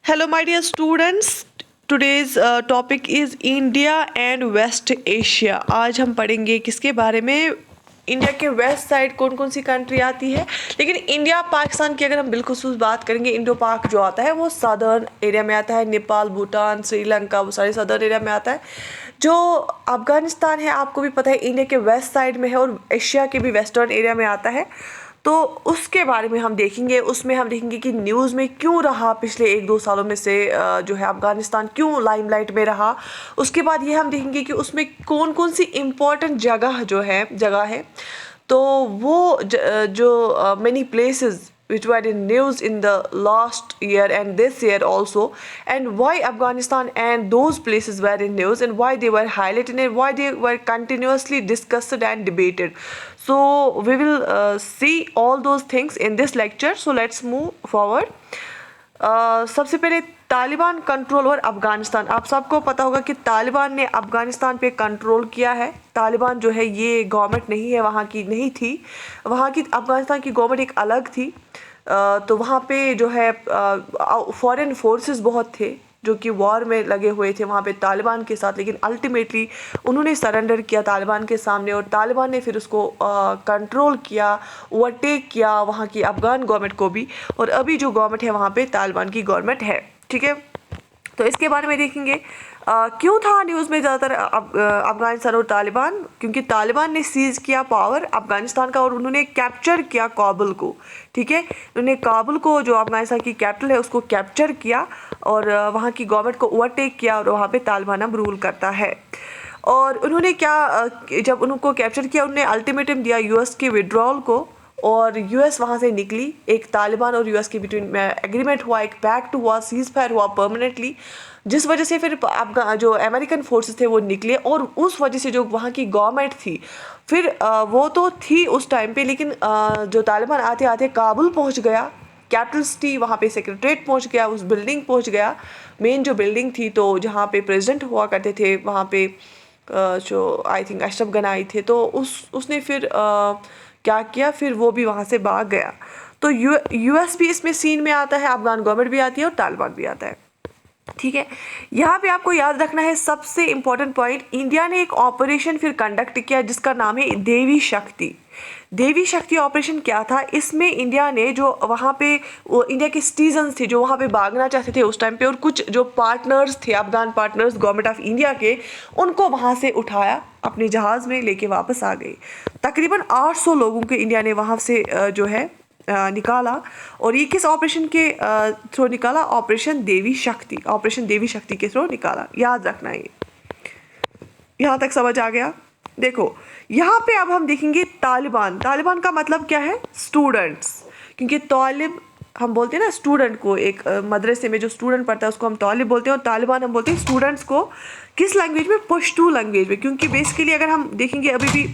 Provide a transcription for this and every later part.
Hello, my dear students. Today's topic is India and West Asia. आज हम पढ़ेंगे किसके बारे में? इंडिया के वेस्ट साइड कौन कौन सी कंट्री आती है, लेकिन इंडिया पाकिस्तान की अगर हम बिल्खुसूस बात करेंगे, इंडो पाक जो आता है वो सदर्न एरिया में आता है। नेपाल, भूटान, श्रीलंका, वो सारे सदर्न एरिया में आता है। जो अफगानिस्तान है, आपको भी पता है, इंडिया के वेस्ट साइड में है और एशिया के भी वेस्टर्न एरिया में आता है। तो उसके बारे में हम देखेंगे। उसमें हम देखेंगे कि न्यूज़ में क्यों रहा पिछले 1-2 सालों में से, जो है अफ़गानिस्तान क्यों लाइमलाइट में रहा। उसके बाद ये हम देखेंगे कि उसमें कौन कौन सी इम्पोर्टेंट जगह है। तो वो जो many places which were in news in the last year and this year also, and why Afghanistan and those places were in news and why they were highlighted and why they were continuously discussed and debated. So we will see all those things in this lecture. So let's move forward. सबसे पहले Taliban control over Afghanistan. आप सबको पता होगा कि तालिबान ने अफगानिस्तान पे control किया है। तालिबान जो है ये गवर्नमेंट नहीं है, वहाँ की नहीं थी। वहाँ की अफगानिस्तान की गवर्नमेंट एक अलग थी। तो वहाँ पे जो है फॉरेन फोर्सेस बहुत थे जो कि वॉर में लगे हुए थे वहाँ पे तालिबान के साथ, लेकिन अल्टीमेटली उन्होंने सरेंडर किया तालिबान के सामने और तालिबान ने फिर उसको कंट्रोल किया, ओवरटेक किया वहाँ की अफ़गान गवर्नमेंट को भी। और अभी जो गवर्नमेंट है वहाँ पे तालिबान की गवर्नमेंट है, ठीक है। तो इसके बारे में देखेंगे क्यों था न्यूज़ में ज़्यादातर अफगानिस्तान और तालिबान, क्योंकि तालिबान ने सीज किया पावर अफगानिस्तान का और उन्होंने कैप्चर किया काबुल को, ठीक है। उन्होंने काबुल को, जो अफगानिस्तान की कैपिटल है, उसको कैप्चर किया और वहाँ की गवर्नमेंट को ओवरटेक किया और वहाँ पे तालिबान अब रूल करता है। और उन्होंने क्या, जब उनको कैप्चर किया, उन्होंने अल्टीमेटम दिया यूएस के विड्रॉल को और यूएस वहाँ से निकली। एक तालिबान और यूएस के बिटवीन में एग्रीमेंट हुआ, एक पैक्ट हुआ, सीज फायर हुआ परमानेंटली, जिस वजह से फिर जो अमेरिकन फोर्सेस थे वो निकले। और उस वजह से जो वहाँ की गवर्नमेंट थी, फिर वो तो थी उस टाइम पे, लेकिन जो तालिबान आते आते काबुल पहुँच गया, कैपिटल सिटी, वहाँ पे सेक्रेटरीट पहुँच गया, उस बिल्डिंग पहुँच गया, मेन जो बिल्डिंग थी, तो जहाँ पे प्रेसिडेंट हुआ करते थे, वहाँ पे जो आई थिंक अशरफ गनाई थे, तो उसने फिर क्या किया, फिर वो भी वहाँ से भाग गया। तो यूएस भी इसमें सीन में आता है, अफगान गवर्नमेंट भी आती है और तालिबान भी आता है, ठीक है। यहाँ पे आपको याद रखना है सबसे इम्पोर्टेंट पॉइंट, इंडिया ने एक ऑपरेशन फिर कंडक्ट किया जिसका नाम है देवी शक्ति। देवी शक्ति ऑपरेशन क्या था? इसमें इंडिया ने जो वहाँ पे वो इंडिया के सिटीजन्स थे जो वहाँ पे भागना चाहते थे उस टाइम पे, और कुछ जो पार्टनर्स थे, Afghan partners government of India के, उनको वहाँ से उठाया, अपने जहाज़ में लेके वापस आ गए। तकरीबन 800 लोगों के इंडिया ने वहाँ से जो है निकाला। और ये किस ऑपरेशन के थ्रू निकाला? ऑपरेशन देवी शक्ति के थ्रू निकाला। याद रखना है, यहाँ तक समझ आ गया? देखो यहाँ पे अब हम देखेंगे तालिबान का मतलब क्या है? स्टूडेंट्स, क्योंकि तालिब हम बोलते हैं ना स्टूडेंट को, एक मदरसे में जो स्टूडेंट पढ़ता है उसको हम तालिब बोलते हैं, और तालिबान हम बोलते हैं स्टूडेंट्स को। किस लैंग्वेज में? पश्तू लैंग्वेज में। क्योंकि बेसिकली अगर हम देखेंगे अभी भी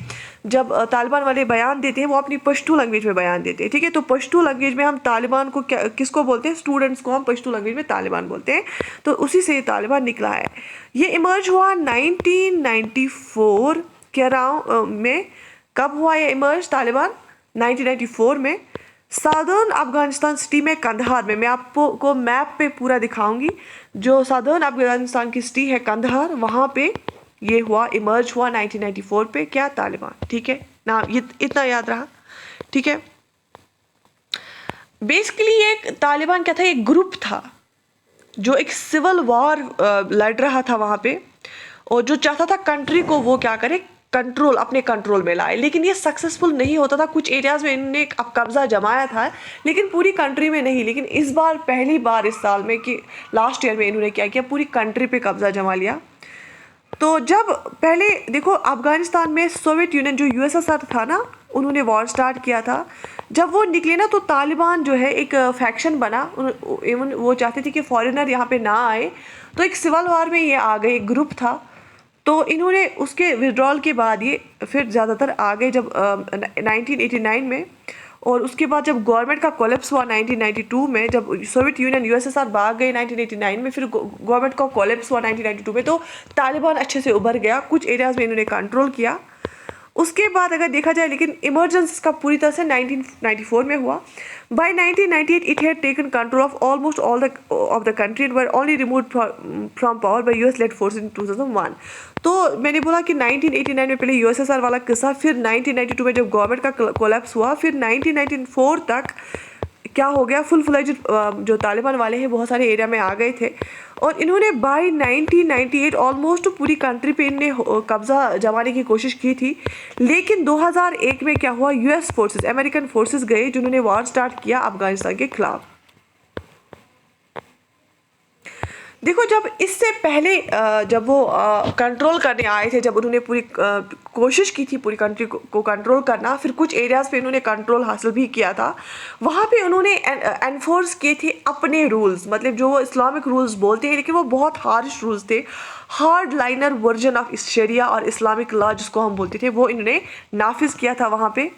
जब तालिबान वाले बयान देते हैं वो अपनी पश्तू लैंग्वेज में बयान देते हैं, ठीक है। तो पश्तू लैंग्वेज में हम तालिबान को किसको बोलते हैं? स्टूडेंट्स को हम पश्तू लैंग्वेज में तालिबान बोलते हैं। तो उसी से तालिबान निकला है। ये इमर्ज हुआ 1994 के अराउंड में। कब हुआ ये इमर्ज तालिबान? 1994 में। सादर्न अफगानिस्तान सिटी में, कंदहार में। मैं आपको मैप पे पूरा दिखाऊंगी। जो सादर्न अफगानिस्तान की सिटी है कंदहार, वहाँ पे ये हुआ, इमर्ज हुआ 1994 पे। क्या? तालिबान, ठीक है। नाम ये इतना याद रहा, ठीक है। बेसिकली ये तालिबान क्या था? एक ग्रुप था जो एक सिविल वॉर लड़ रहा था वहाँ पे, और जो चाहता था कंट्री को वो क्या करे, अपने कंट्रोल में लाए। लेकिन ये सक्सेसफुल नहीं होता था। कुछ एरियाज में इन्होंने कब्जा जमाया था, लेकिन पूरी कंट्री में नहीं। लेकिन इस बार पहली बार इस साल में, कि लास्ट ईयर में, इन्होंने क्या किया, पूरी कंट्री पे कब्जा जमा लिया। तो जब पहले देखो अफगानिस्तान में सोवियत यूनियन जो यूएसएसआर था ना, उन्होंने वॉर स्टार्ट किया था। जब वो निकले ना, तो तालिबान जो है एक फैक्शन बना। इवन वो चाहते थे कि फॉरेनर यहाँ पे ना आए, तो एक सिविल वॉर में ये आ गए, एक ग्रुप था। तो इन्होंने उसके विड्रॉल के बाद ये फिर ज़्यादातर आ गए जब 1989 में। और उसके बाद जब गवर्नमेंट का कोलैप्स हुआ 1992 में, जब सोवियत यूनियन यूएसएसआर भाग गए 1989 में, फिर गवर्नमेंट का कोलैप्स हुआ 1992 में, तो तालिबान अच्छे से उभर गया। कुछ एरियाज़ में इन्होंने कंट्रोल किया। उसके बाद अगर देखा जाए, लेकिन इमरजेंस का पूरी तरह से 1994 में हुआ. By 1998 it had taken control of almost all the country and were only removed from power by US led forces in 2001. तो मैंने बोला कि 1989 में पहले USSR वाला किस्सा, फिर 1992 में जब गवर्नमेंट का कोलैप्स हुआ, फिर 1994 तक क्या हो गया, फुल फ्लेज जो तालिबान वाले हैं बहुत सारे एरिया में आ गए थे, और इन्होंने बाय 1998 ऑलमोस्ट पूरी कंट्री पे इनने कब्जा जमाने की कोशिश की थी. लेकिन 2001 में क्या हुआ, यूएस फोर्सेस, अमेरिकन फोर्सेस गए जिन्होंने वॉर स्टार्ट किया अफगानिस्तान के खिलाफ. देखो, जब इससे पहले जब वो कंट्रोल करने आए थे, जब उन्होंने पूरी कोशिश की थी पूरी कंट्री को कंट्रोल करना, फिर कुछ एरियाज़ पे उन्होंने कंट्रोल हासिल भी किया था, वहाँ पे उन्होंने एनफोर्स किए थे अपने रूल्स, मतलब जो वो इस्लामिक रूल्स बोलते हैं, लेकिन वो बहुत हार्श रूल्स थे, हार्ड लाइनर वर्जन ऑफ शरिया और इस्लामिक लॉ जिसको हम बोलते थे, वो इन्होंने नाफिज किया था वहाँ पे.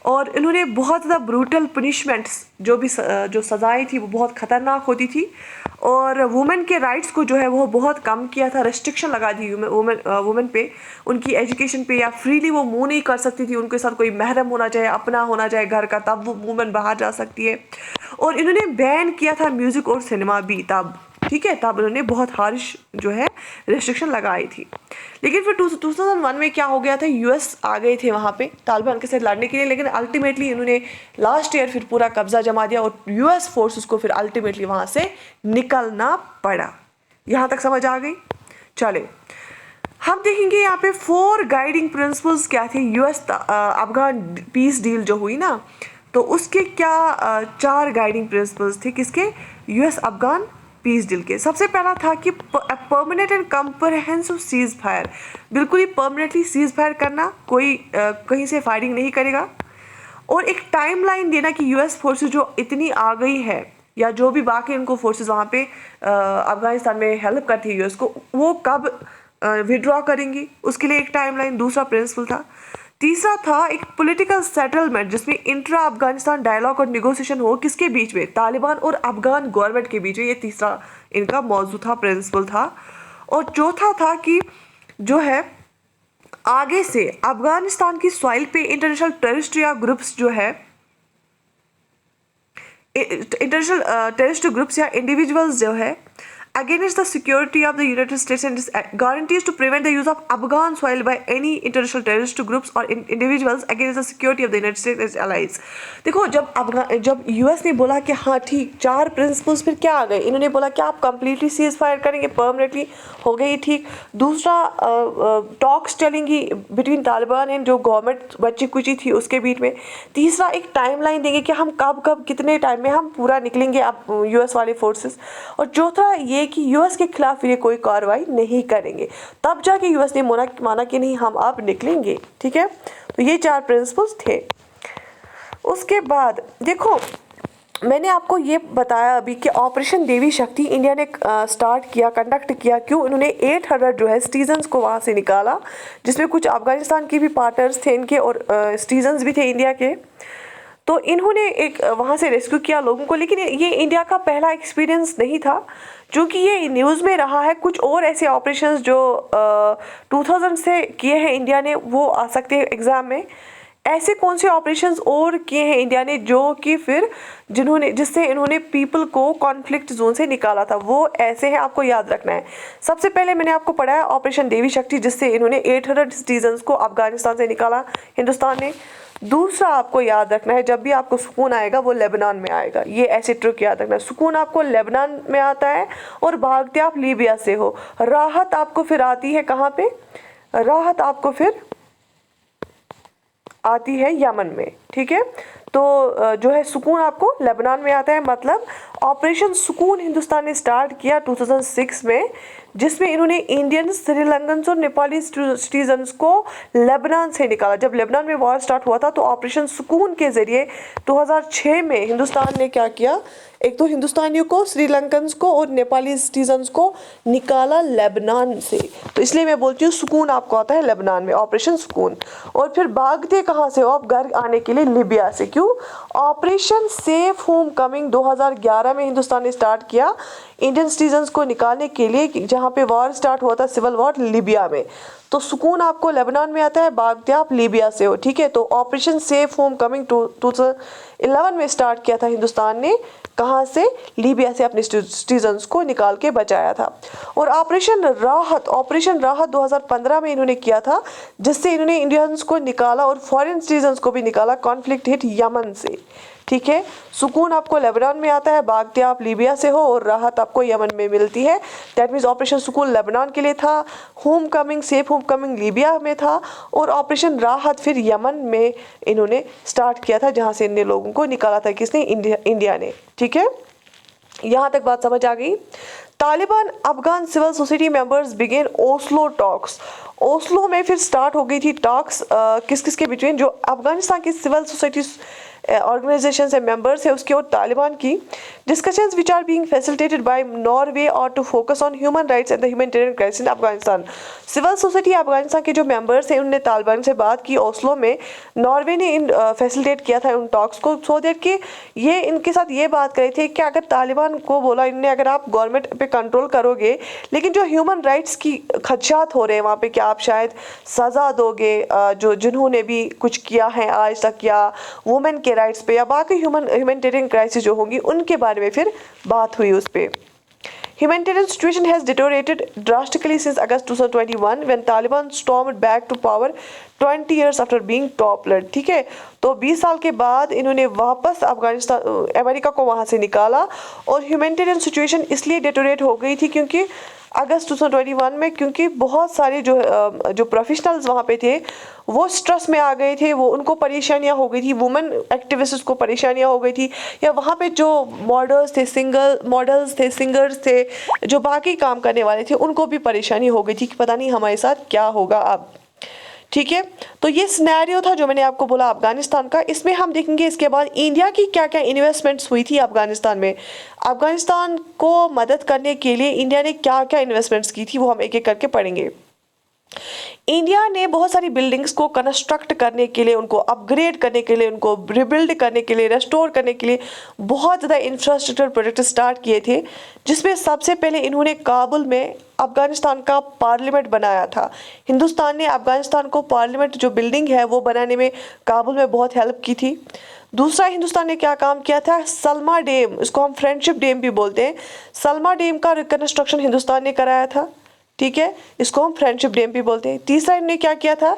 और इन्होंने बहुत ज़्यादा ब्रूटल पनिशमेंट्स, जो सज़ाएँ थी वो बहुत ख़तरनाक होती थी, और वुमेन के राइट्स को जो है वो बहुत कम किया था, रेस्ट्रिक्शन लगा दी वुमेन पे, उनकी एजुकेशन पे, या फ्रीली वो मूव नहीं कर सकती थी, उनके साथ कोई महरम होना चाहिए, अपना होना चाहिए घर का, तब वो वुमेन बाहर जा सकती है. और इन्होंने बैन किया था म्यूज़िक और सिनेमा भी तब, ठीक है, तब उन्होंने बहुत हार्श जो है रेस्ट्रिक्शन लगाई थी. लेकिन फिर 2001 में क्या हो गया था, यूएस आ गए थे वहाँ पे तालिबान के साथ लड़ने के लिए, लेकिन अल्टीमेटली इन्होंने लास्ट ईयर फिर पूरा कब्जा जमा दिया, और यूएस फोर्सेस को फिर अल्टीमेटली वहाँ से निकलना पड़ा. यहाँ तक समझ आ गई. चले हम देखेंगे यहाँ पे 4 गाइडिंग प्रिंसिपल्स क्या थे यूएस अफगान पीस डील जो हुई ना, तो उसके क्या 4 गाइडिंग प्रिंसिपल्स थे किसके, यूएस अफगान पीस डील के. सबसे पहला था कि permanent and comprehensive cease fire, बिल्कुल ही परमानेंटली सीज फायर करना, कोई कहीं से फायरिंग नहीं करेगा, और एक टाइमलाइन देना कि यूएस फोर्सेस जो इतनी आ गई है, या जो भी बाकी उनको फोर्सेस वहाँ पे अफगानिस्तान में हेल्प करती है यूएस को, वो कब विड्रॉ करेंगी, उसके लिए एक टाइमलाइन. दूसरा प्रिंसिपल था. तीसरा था एक पॉलिटिकल सेटलमेंट जिसमें इंट्रा अफगानिस्तान डायलॉग और निगोसिएशन हो, किसके बीच में, तालिबान और अफगान गवर्नमेंट के बीच में. ये तीसरा इनका मौजू था, प्रिंसिपल था. और चौथा था कि जो है आगे से अफगानिस्तान की सॉइल पे इंटरनेशनल टेररिस्ट या ग्रुप्स जो है, इंटरनेशनल टेररिस्ट ग्रुप्स या इंडिविजुअल्स जो है, against the security of the United States and guarantees to prevent the use of Afghan soil by any international terrorist groups or individuals against the security of the United States and its allies. देखो, जब US ने बोला कि हाँ ठीक 4 principles, फिर क्या आ गए, इन्होंने बोला कि आप कंप्लीटली सीज फायर करेंगे, परमानेंटली हो गई ठीक. दूसरा टॉक्स चलेंगी बिटवीन तालिबान एंड जो गवर्नमेंट बच्ची कुची थी उसके बीच में. तीसरा एक टाइमलाइन देंगे कि हम कब कितने टाइम में हम पूरा निकलेंगे अब यूएस वाले फोर्सेस. और चौथा ये कि यूएस के खिलाफ ये कोई कार्रवाई नहीं करेंगे, तब जाके यूएस ने माना कि नहीं हम अब निकलेंगे. ठीक है, तो ये 4 प्रिंसिपल्स थे. उसके बाद देखो, मैंने आपको ये बताया अभी कि ऑपरेशन देवी शक्ति इंडिया ने कंडक्ट किया. क्यों, इन्होंने 800 जो है सिटीजन्स को वहाँ से निकाला, जिसमें कुछ अफगानिस्तान के भी पार्टनर्स थे इनके, और सिटीजन्स भी थे इंडिया के. तो इन्होंने एक वहाँ से रेस्क्यू किया लोगों को. लेकिन ये इंडिया का पहला एक्सपीरियंस नहीं था, क्योंकि ये न्यूज़ में रहा है. कुछ और ऐसे ऑपरेशंस जो 2000 से किए हैं इंडिया ने, वो आ सकते हैं एग्ज़ाम में. ऐसे कौन से ऑपरेशंस और किए हैं इंडिया ने जो कि फिर जिससे इन्होंने पीपल को कॉन्फ्लिक्ट जोन से निकाला था, वो ऐसे हैं, आपको याद रखना है. सबसे पहले मैंने आपको पढ़ाया ऑपरेशन देवी शक्ति, जिससे इन्होंने 800 सिटीजन्स को अफगानिस्तान से निकाला हिंदुस्तान ने. दूसरा आपको याद रखना है, जब भी आपको सुकून आएगा वो लेबनान में आएगा. ये ऐसे ट्रिक याद रखना है, सुकून आपको लेबनान में आता है और भागते आप लीबिया से हो. राहत आपको फिर आती है कहाँ पे, राहत आपको फिर आती है यमन में. ठीक है, तो जो है सुकून आपको लेबनान में आता है. मतलब ऑपरेशन सुकून हिंदुस्तान ने स्टार्ट किया 2006 में, जिसमें इन्होंने इंडियन, श्रीलंकन और नेपाली सिटीजन्स को लेबनान से निकाला. जब लेबनान में वॉर स्टार्ट हुआ था, तो ऑपरेशन सुकून के ज़रिए 2006 में हिंदुस्तान ने क्या किया, एक तो हिंदुस्तानियों को, श्रीलंकन्स को और नेपाली सिटीजन्स को निकाला लेबनान से। तो इसलिए मैं बोलती हूँ सुकून आपको आता है लेबनान में, ऑपरेशन सुकून। और फिर भागते कहाँ से हो आप घर आने के लिए? लिबिया से। क्यों? ऑपरेशन सेफ होम कमिंग 2011 में हिंदुस्तान ने स्टार्ट किया इंडियन सिटीजन्स को निकालने के लिए, जहाँ पे वॉर स्टार्ट हुआ था, सिविल वॉर लिबिया में। तो सुकून आपको लेबनान में आता है, भागते आप लीबिया से हो, ठीक है। तो ऑपरेशन सेफ होम कमिंग 2011 में स्टार्ट किया था हिंदुस्तान ने। कहाँ से? लीबिया से अपने सिटीजन्स को निकाल के बचाया था। और ऑपरेशन राहत 2015 में इन्होंने किया था, जिससे इन्होंने इंडियंस को निकाला और फॉरेन सिटीजन्स को भी निकाला। कॉन्फ्लिक्ट हिट यमन से, ठीक है। सुकून आपको लेबनान में आता है, भागते आप लीबिया से हो, और राहत आपको यमन में मिलती है। दैट मीन्स ऑपरेशन सुकून लेबनान के लिए था, home coming safe home coming Libya में था, और ऑपरेशन राहत फिर यमन में इन्होंने स्टार्ट किया था, जहाँ से इन्हें लोगों को निकाला था। किसने? इंडिया ने, ठीक है। यहाँ तक बात समझ आ गई। Taliban Afghan civil society members began Oslo talks. Oslo में फिर स्टार्ट हो गई थी टॉक्स किस किस के बिटवीन? जो अफगानिस्तान की सिविल सोसाइटी ऑर्गेनाइजेशन से मेंबर्स है उसके और तालिबान की। Discussions which are being facilitated by Norway और to focus on human rights and the humanitarian crisis in Afghanistan. Civil society Afghanistan के जो मेंबर्स हैं उन्होंने तालिबान से बात की ओस्लो में। नॉर्वे ने इन फैसिलिटेट किया था उन टॉक्स को, सो दैट कि ये इनके साथ ये बात कर रहे थे कि अगर तालिबान को बोला इनने, अगर आप गवर्नमेंट पे कंट्रोल करोगे लेकिन जो ह्यूमन राइट्स की खदशात हो रहे हैं वहाँ पे, कि आप शायद सज़ा दोगे जो जिन्होंने भी कुछ किया है आज तक, या वुमेन के राइट्स पे, या बाकी ह्यूमैनिटेरियन क्राइसिस जो होंगी उनके बारे में फिर बात हुई उस पर। Humanitarian situation has deteriorated drastically since August 2021 when Taliban stormed back to power 20 years after being toppled, ठीक है। तो 20 साल के बाद इन्होंने वापस अफगानिस्तान, अमेरिका को वहाँ से निकाला, और ह्यूमैनिटेरियन सिचुएशन इसलिए डिटोरेट हो गई थी क्योंकि अगस्त 2021 में, क्योंकि बहुत सारे जो प्रोफेशनल्स वहाँ पे थे वो स्ट्रेस में आ गए थे, वो उनको परेशानियाँ हो गई थी, वुमेन एक्टिविस्ट को परेशानियाँ हो गई थी, या वहाँ पे जो मॉडल्स थे, सिंगर्स थे, जो बाकी काम करने वाले थे, उनको भी परेशानी हो गई थी कि पता नहीं हमारे साथ क्या होगा अब, ठीक है। तो ये सिनेरियो था जो मैंने आपको बोला अफगानिस्तान का। इसमें हम देखेंगे इसके बाद इंडिया की क्या क्या इन्वेस्टमेंट्स हुई थी अफगानिस्तान में। अफगानिस्तान को मदद करने के लिए इंडिया ने क्या क्या इन्वेस्टमेंट्स की थी वो हम एक एक करके पढ़ेंगे। इंडिया ने बहुत सारी बिल्डिंग्स को कंस्ट्रक्ट करने के लिए, उनको अपग्रेड करने के लिए, उनको रिबिल्ड करने के लिए, रेस्टोर करने के लिए बहुत ज़्यादा इंफ्रास्ट्रक्चर प्रोजेक्ट स्टार्ट किए थे, जिसमें सबसे पहले इन्होंने काबुल में अफगानिस्तान का पार्लियामेंट बनाया था। हिंदुस्तान ने अफगानिस्तान को पार्लियामेंट जो बिल्डिंग है वो बनाने में काबुल में बहुत हेल्प की थी। दूसरा हिंदुस्तान ने क्या काम किया था? सलमा डैम, इसको हम फ्रेंडशिप डैम भी बोलते हैं, सलमा डैम का रिकन्स्ट्रक्शन हिंदुस्तान ने कराया था, ठीक है, इसको हम फ्रेंडशिप डैम भी बोलते हैं। तीसरा इन्होंने क्या किया था?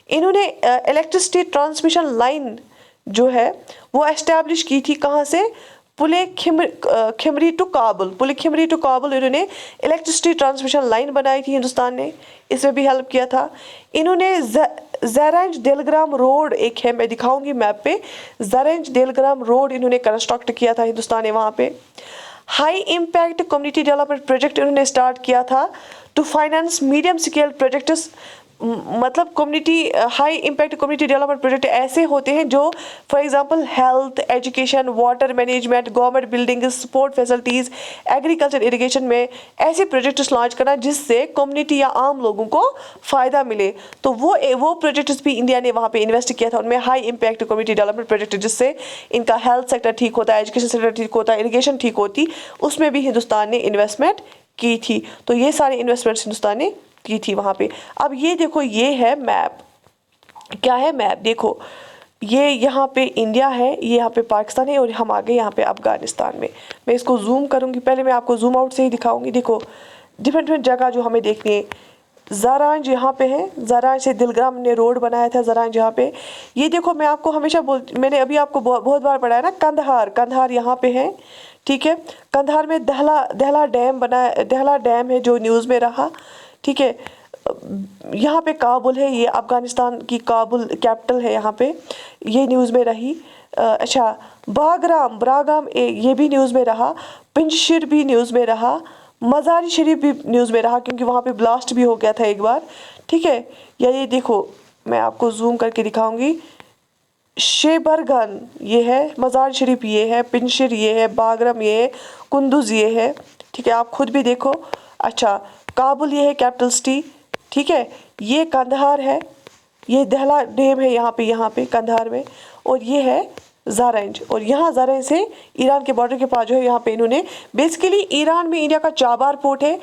इन्होंने इलेक्ट्रिसिटी ट्रांसमिशन लाइन जो है वो एस्टैब्लिश की थी। कहाँ से? पुले खिमरी टू काबुल इन्होंने इलेक्ट्रिसिटी ट्रांसमिशन लाइन बनाई थी हिंदुस्तान ने, इसमें भी हेल्प किया था। इन्होंने ज़रेंज डेलग्राम रोड, एक है मैं दिखाऊंगी मैप पे, ज़रेंज डेलग्राम रोड इन्होंने कंस्ट्रक्ट किया था हिंदुस्तान ने वहाँ पे। High impact community development project इन्होंने स्टार्ट किया था to finance medium scale projects. मतलब community high impact community development project ऐसे होते हैं जो for example health, education, water management, government building, sport facilities, agriculture, irrigation में ऐसे प्रोजेक्ट्स लॉन्च करना जिससे कम्युनिटी या आम लोगों को फ़ायदा मिले। तो वो प्रोजेक्ट्स भी इंडिया ने वहाँ पे इन्वेस्ट किया था, उनमें high impact community development project, जिससे इनका हेल्थ सेक्टर ठीक होता है, एजुकेशन सेक्टर ठीक होता है, इरिगेशन ठीक होती, उसमें भी हिंदुस्तान ने इन्वेस्टमेंट की थी। तो ये सारे इन्वेस्टमेंट्स हिंदुस्तान ने की थी वहाँ पे। अब ये देखो, ये है मैप, क्या है मैप, देखो ये यहाँ पे इंडिया है, ये यहाँ पे पाकिस्तान है, और हम आ गए यहाँ पे अफगानिस्तान में। मैं इसको जूम करूँगी, पहले मैं आपको जूम आउट से ही दिखाऊंगी। देखो डिफरेंट जगह जो हमें देखनी है, ज़रांज यहाँ पे है, ज़रांज से दिलग्राम ने रोड बनाया था, ज़रांज यहाँ पे। ये देखो मैं आपको हमेशा मैंने अभी आपको बहुत बार पढ़ाया ना, कंधार यहाँ पे है, ठीक है। कंधार में दहला डैम बनाया, दहला डैम है जो न्यूज़ में रहा, ठीक है। यहाँ पे काबुल है, ये अफ़गानिस्तान की काबुल कैपिटल है, यहाँ पे ये न्यूज़ में रही। अच्छा, बरागाम ये भी न्यूज़ में रहा, पंजशीर भी न्यूज़ में रहा, मज़ारी शरीफ भी न्यूज़ में रहा क्योंकि वहाँ पे ब्लास्ट भी हो गया था एक बार, ठीक है। या ये देखो मैं आपको जूम करके दिखाऊंगी, शेबरगन ये है, मज़ार शरीफ ये है, पिंशर ये है, बागरम ये है, कुंदुज ये है, ठीक है, आप खुद भी देखो। अच्छा, काबुल ये है कैपिटल सिटी, ठीक है, ये कंधार है, ये दहला डैम है यहाँ पे कंधार में, और ये है ज़ारेंज, और यहाँ ज़ारेंज से ईरान के बॉर्डर के पास जो है यहाँ पे इन्होंने बेसिकली ईरान में इंडिया का चाबार पोर्ट है,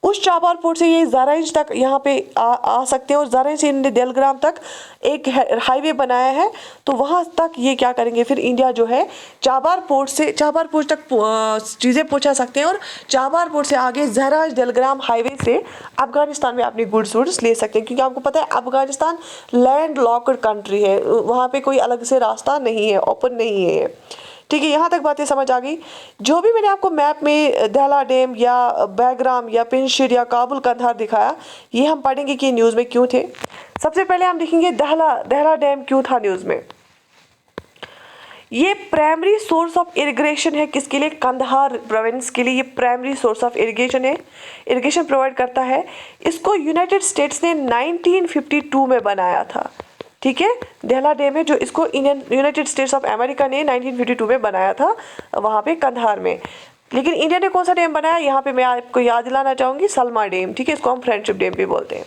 उस चाबार पोर्ट से ये ज़ारेंज तक यहाँ पे आ सकते हैं, और ज़ारेंज से इन्होंने देलग्राम तक एक हाईवे बनाया है, तो वहाँ तक ये क्या करेंगे फिर इंडिया जो है चाबार पोर्ट तक चीज़ें पहुँचा सकते हैं, और चाबार पोर्ट से आगे ज़राज देलग्राम हाईवे से अफगानिस्तान में अपनी गुड्स वुड्स ले सकते हैं, क्योंकि आपको पता है अफगानिस्तान लैंड लॉक्ड कंट्री है, वहाँ पे कोई अलग से रास्ता नहीं है, ओपन नहीं है, ठीक है। यहाँ तक बातें समझ आ गई। जो भी मैंने आपको मैप में दहला डैम या बैग्राम या पिंशर या काबुल कंधार दिखाया, ये हम पढ़ेंगे कि न्यूज़ में क्यों थे। सबसे पहले हम देखेंगे दहला डैम क्यों था न्यूज़ में। ये प्राइमरी सोर्स ऑफ इरिगेशन है, किसके लिए? कंधार प्रोविंस के लिए ये प्राइमरी सोर्स ऑफ इरिगेशन है, इरिगेशन प्रोवाइड करता है। इसको यूनाइटेड स्टेट्स ने 1952 में बनाया था, ठीक है। दहला डैम है जो इसको यूनाइटेड स्टेट्स ऑफ अमेरिका ने 1952 में बनाया था, वहाँ पे कंधार में। लेकिन इंडिया ने कौन सा डैम बनाया? यहाँ पे मैं आपको याद दिलाना चाहूँगी, सलमा डैम, ठीक है, इसको हम फ्रेंडशिप डैम भी बोलते हैं।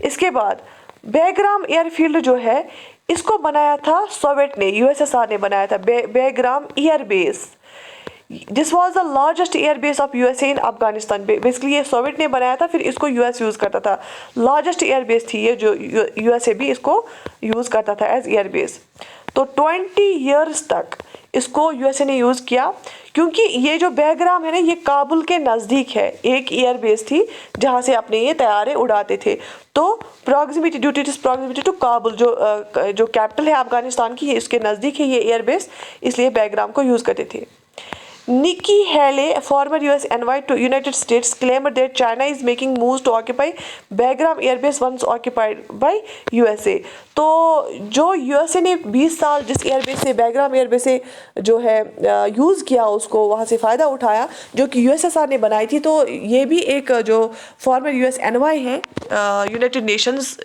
इसके बाद बैग्राम एयरफील्ड जो है इसको बनाया था सोवियत ने, यूएसएसआर ने बनाया था, Bagram air base. This was the largest air base of USA in Afghanistan. Basically ये सोवियत ने बनाया था, फिर इसको यूएस यूज़ करता था, लार्जेस्ट एयर बेस थी ये, जो यूएसए भी इसको यूज़ करता था एज एयर बेस। तो 20 ईयर्स तक इसको यूएसए ने यूज़ किया, क्योंकि ये जो बैग्राम है ना ये काबुल के नज़दीक है, एक एयर बेस थी जहाँ से अपने ये तैयारे उड़ाते थे। तो proximity, due to proximity to Kabul, जो कैपिटल है अफगानिस्तान की, इसके नज़दीक है ये एयर बेस, इसलिए बैग्राम को यूज़ करते थे। Nikki Haley, a former US envoy to United States, claimed that China is making moves to occupy Bagram Air Base once occupied by USA. तो जो USA ने 20 साल जिस एयरबेस से, बैग्राम एयरबेस से जो है यूज़ किया, उसको वहाँ से फ़ायदा उठाया, जो कि यूएसएसआर ने बनाई थी। तो ये भी एक जो फॉर्मर यूएस एनवाई है, यूनाइटेड नेशंस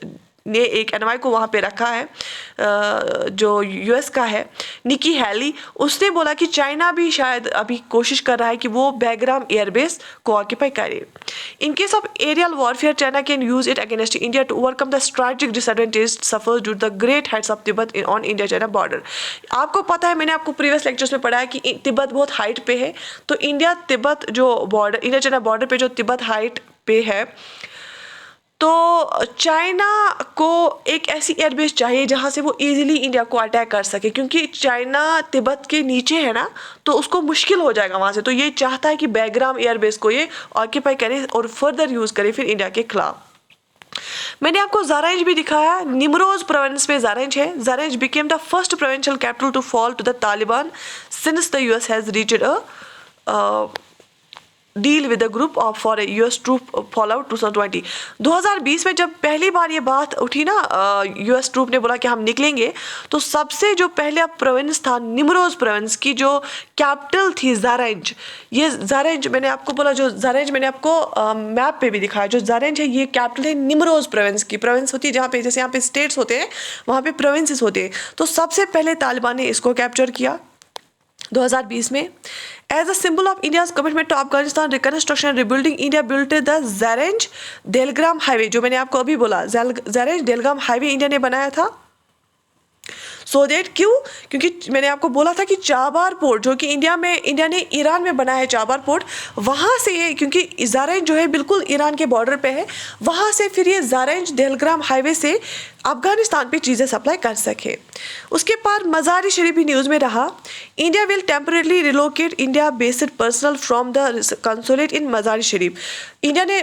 ने एक एनवाई को वहाँ पे रखा है, जो यूएस का है, निकी हैली, उसने बोला कि चाइना भी शायद अभी कोशिश कर रहा है कि वो बैग्राम एयरबेस को ऑक्यूपाई करे। In case of aerial warfare, China can use it against India to overcome the strategic disadvantage suffers due to the great heights of Tibet on India China border. आपको पता है, मैंने आपको प्रीवियस लेक्चर्स में पढ़ा है कि तिब्बत बहुत हाइट पे है, तो इंडिया तिब्बत जो बॉर्डर, इंडिया चाइना बॉर्डर पे जो तिब्बत हाइट पे है, तो चाइना को एक ऐसी एयरबेस चाहिए जहाँ से वो इजीली इंडिया को अटैक कर सके, क्योंकि चाइना तिब्बत के नीचे है ना, तो उसको मुश्किल हो जाएगा वहाँ से। तो ये चाहता है कि बैग्राम एयरबेस को ये ऑक्यूपाई करे और फर्दर यूज़ करे फिर इंडिया के खिलाफ। मैंने आपको ज़ारेंज भी दिखाया, निमरोज प्रोविंस में ज़ारेंज है। Zaranj became the first provincial capital to fall to the Taliban since the US has reached a deal with the group of for US troop fall out 2020। 2020 में जब पहली बार ये बात उठी ना, यूएस ट्रूप ने बोला कि हम निकलेंगे, तो सबसे जो पहले प्रोविंस था निमरोज प्रोविंस की, जो कैपिटल थी ज़ारेंज। ये ज़ारेंज मैंने आपको बोला, जो ज़ारेंज मैंने आपको मैप पे भी दिखाया, जो ज़ारेंज है ये कैपिटल है निमरोज प्रोविंस की। प्रोविंस होती है जहाँ पे, जैसे यहाँ पे स्टेट्स होते हैं, वहाँ पे प्रोविंसेस होते हैं। तो सबसे पहले तालिबान ने इसको कैप्चर किया 2020 में। As a symbol of India's commitment to Afghanistan reconstruction and rebuilding, India built the Zarenj Delgram Highway, जो मैंने आपको अभी बोला, Zarenj Delgram Highway इंडिया ने बनाया था। सो दैट, क्यों? क्योंकि मैंने आपको बोला था कि चाबार पोर्ट, जो कि इंडिया ने ईरान में बनाया है चाबार पोर्ट, वहाँ से ये, क्योंकि ज़ारेंज जो है बिल्कुल ईरान के बॉर्डर पे है, वहाँ से फिर ये ज़ारेंज देलग्राम हाईवे से अफगानिस्तान पे चीज़ें सप्लाई कर सके। उसके बाद मज़ारी शरीफ भी न्यूज़ में रहा। India will temporarily relocate India based personal from the consulate in Mazari Sharif. India ने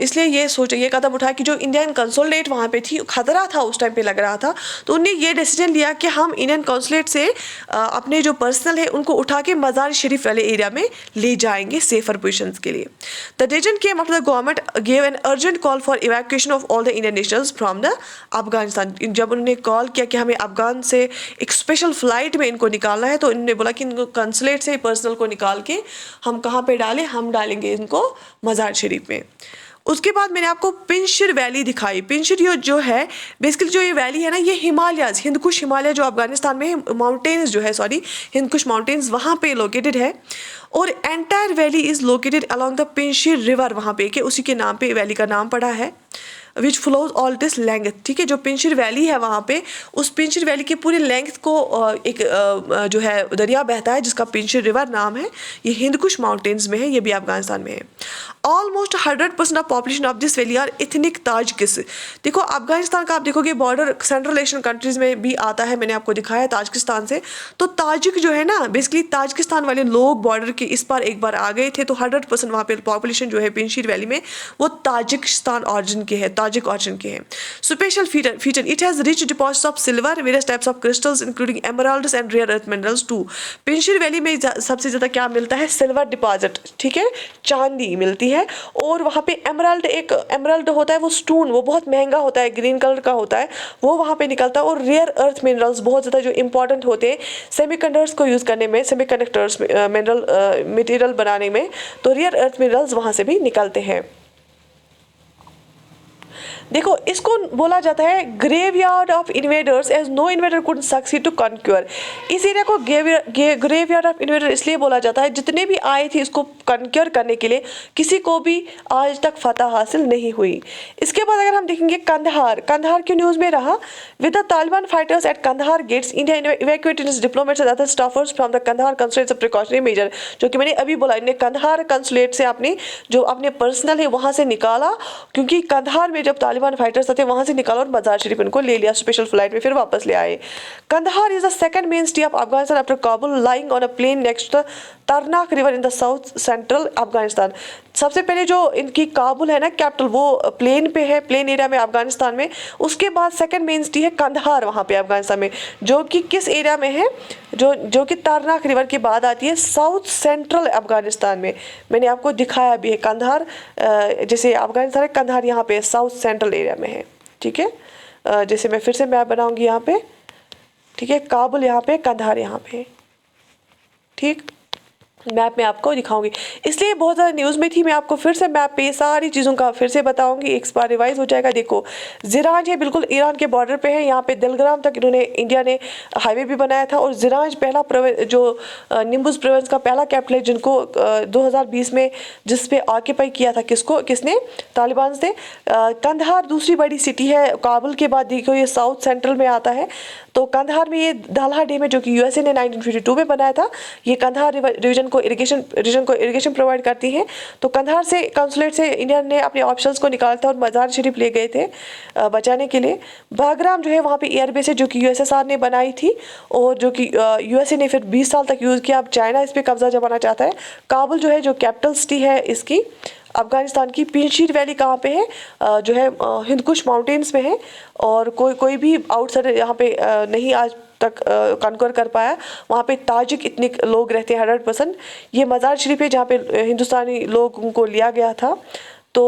इसलिए ये कदम उठाया कि जो इंडियन कंसुलेट वहाँ पे थी, खतरा था उस टाइम पे लग रहा था, तो उन्होंने ये डिसीजन लिया कि हम इंडियन कंसुलेट से अपने जो पर्सनल है उनको उठा के मज़ार शरीफ वाले एरिया में ले जाएंगे सेफर पोजिशंस के लिए। The decision came after the government give an urgent call for evacuation of all the Indian nationals from the Afghanistan. जब उन्होंने कॉल किया कि हमें अफगान से एक स्पेशल फ्लाइट में इनको निकालना है, तो उन्होंने बोला कि इनको कंसुलेट से पर्सनल को निकाल के हम कहाँ पे डालें, हम डालेंगे इनको मज़ार शरीफ में। उसके बाद मैंने आपको पिंशर वैली दिखाई। पिंशर जो है बेसिकली जो ये वैली है ना, ये हिमालयाज, हिंदकुश हिमालय जो अफगानिस्तान में माउंटेन्स जो है, सॉरी हिंदकुश माउंटेन्स वहाँ पे लोकेटेड है। और entire valley is located along the पिंशर river, वहाँ पे कि उसी के नाम पे वैली का नाम पड़ा है, which flows all this length. ठीक है, जो पिंशर वैली है वहाँ पे, उस पिंशर वैली की पूरी लेंथ को एक जो है दरिया बहता है जिसका पिंशर रिवर नाम है। ये हिंदकुश माउंटेन्स में है, ये भी अफगानिस्तान में है। Almost 100% of population of this valley are ethnic Tajiks. देखो अफगानिस्तान का आप देखोगे बॉर्डर सेंट्रल एशियन कंट्रीज में भी आता है, मैंने आपको दिखाया ताजिकिस्तान से। तो ताजिक जो है ना, बेसिकली ताजिकिस्तान वाले लोग बॉर्डर के इस पार एक बार आ गए थे, तो 100% वहाँ पे पॉपुलेशन जो है पिंशर वैली में वो ताजिकिस्तान ऑरिजिन के है, ताजिक ऑरिजिन के हैं। Special feature it has rich deposits of silver, various types of crystals including emeralds and rare earth minerals too. Panjshir valley में सबसे ज़्यादा क्या मिलता है? सिल्वर डिपॉजिट, ठीक है, चांदी मिलती है। और वहाँ पे एमराल्ड, एक एमराल्ड होता है वो स्टोन, वो बहुत महंगा होता है, ग्रीन कलर का होता है, वो वहाँ पे निकलता है। और रेयर अर्थ मिनरल्स बहुत ज़्यादा जो इंपॉर्टेंट होते हैं सेमीकंडक्टर्स को यूज़ करने में, सेमीकंडक्टर्स मिनरल मटेरियल बनाने में, तो रेयर अर्थ मिनरल्स वहाँ से भी निकलते हैं। देखो इसको बोला जाता है graveyard of invaders, as no invader could succeed to conquer. इस एरिया को ग्रेवयार्ड ऑफ इन्वेडर इसलिए बोला जाता है, जितने भी आए थे इसको कॉन्क्यूर करने के लिए, किसी को भी आज तक फतह हासिल नहीं हुई। इसके बाद अगर हम देखेंगे कंदहार, कंदहार क्यों न्यूज़ में रहा? With the Taliban fighters at Kandahar gates, India evacuated its diplomats and other staffers from the Kandahar consulate as a precautionary measure. जो कि मैंने अभी बोला, इन्हें कंदहार कंसुलेट से अपने जो अपने पर्सनल है वहाँ से निकाला, क्योंकि कंदहार में जब तालिबान फाइटर्स थे वहां से निकाला और मजार शरीफ इनको ले लिया, स्पेशल फ्लाइट में फिर वापस ले आए। Kandahar is the second main city of Afghanistan after Kabul, lying on a plain next to the Tarnak river in the south central Afghanistan. सबसे पहले जो इनकी काबुल है ना कैपिटल, वो प्लेन पे है, प्लेन एरिया में अफगानिस्तान में। उसके बाद सेकंड मेन सिटी है कंदहार वहाँ पे अफगानिस्तान में, जो कि किस एरिया में है? जो कि तरनाक रिवर के बाद आती है साउथ सेंट्रल अफगानिस्तान में। मैंने आपको दिखाया भी है कंदहार, जैसे अफगानिस्तान है, कंदहार यहाँ पे साउथ सेंट्रल एरिया में है। ठीक है, जैसे मैं फिर से मैप बनाऊंगी यहाँ पे, ठीक है, काबुल यहाँ पे, कंदहार यहाँ पे, ठीक, मैप में आपको दिखाऊंगी। इसलिए बहुत ज़्यादा न्यूज़ में थी, मैं आपको फिर से मैप पे सारी चीज़ों का फिर से बताऊंगी, एक बार रिवाइज हो जाएगा। देखो ज़िराज है, बिल्कुल ईरान के बॉर्डर पे है, यहाँ पे दिलग्राम तक इन्होंने इंडिया ने हाईवे भी बनाया था। और ज़िराज पहला जो निम्बुस प्रोविंस का पहला कैपिटल है, जिनको 2020 में जिस पे ऑक्यूपाई किया था, किसने? तालिबान से। कंदहार दूसरी बड़ी सिटी है काबुल के बाद, देखो ये साउथ सेंट्रल में आता है। तो कंदहार में ये दाल्हा डैम है जो कि यूएसए ने 1952 में बनाया था। ये कंदहार रीजन को इरिगेशन प्रोवाइड करती है। तो कंदहार से कंसुलेट से इंडिया ने अपने ऑप्शंस को निकाला था और मजार शरीफ ले गए थे बचाने के लिए। बागराम जो है वहाँ पे एयरबेस है जो कि यूएसएसआर ने बनाई थी, और जो कि यूएसए ने फिर 20 साल तक यूज़ किया। अब चाइना इस पर कब्जा जमाना चाहता है। काबुल जो है जो कैपिटल सिटी है इसकी अफगानिस्तान की। पिंशर वैली कहाँ पे है? जो है हिंदकुश माउंटेन्स में है, और कोई भी आउटसाइडर यहाँ पे नहीं आज तक कॉन्कर कर पाया। वहाँ पे ताजिक इतने लोग रहते हैं 100%। ये मजार शरीफ है जहाँ पे हिंदुस्तानी लोगों को लिया गया था। तो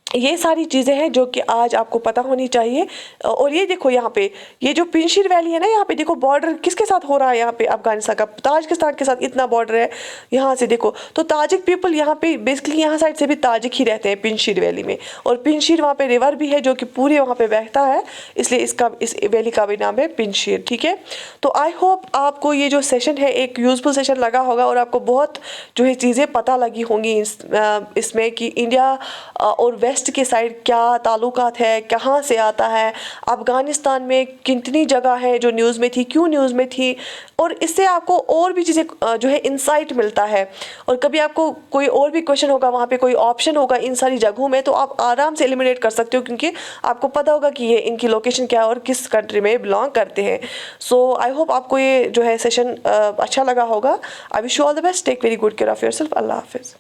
ये सारी चीज़ें हैं जो कि आज आपको पता होनी चाहिए। और ये देखो यहाँ पे ये जो पिंशर वैली है ना, यहाँ पे देखो बॉर्डर किसके साथ हो रहा है? यहाँ पे अफगानिस्तान का ताजिकिस्तान के साथ इतना बॉर्डर है यहाँ से देखो। तो ताजिक पीपल यहाँ पे बेसिकली यहाँ साइड से भी ताजिक ही रहते हैं पिंशर वैली में। और पिंशर वहाँ पे रिवर भी है जो कि पूरे वहाँ पे बहता है, इसलिए इस वैली का भी नाम है पिंशर। ठीक है, तो आई होप आपको ये जो सेशन है एक यूजफुल सेशन लगा होगा और आपको बहुत जो है चीज़ें पता लगी होंगी इसमें कि इंडिया और वेस्ट के साइड क्या ताल्लुकात है, कहाँ से आता है, अफगानिस्तान में कितनी जगह है जो न्यूज़ में थी, क्यों न्यूज़ में थी। और इससे आपको और भी चीज़ें जो है इंसाइट मिलता है। और कभी आपको कोई और भी क्वेश्चन होगा, वहाँ पे कोई ऑप्शन होगा इन सारी जगहों में, तो आप आराम से एलिमिनेट कर सकते हो, क्योंकि आपको पता होगा कि ये इनकी लोकेशन क्या है और किस कंट्री में बिलोंग करते हैं। सो आई होप आपको ये जो है सेशन अच्छा लगा होगा। I wish you all the best, take very good care of yourself. अल्लाह हाफिज़।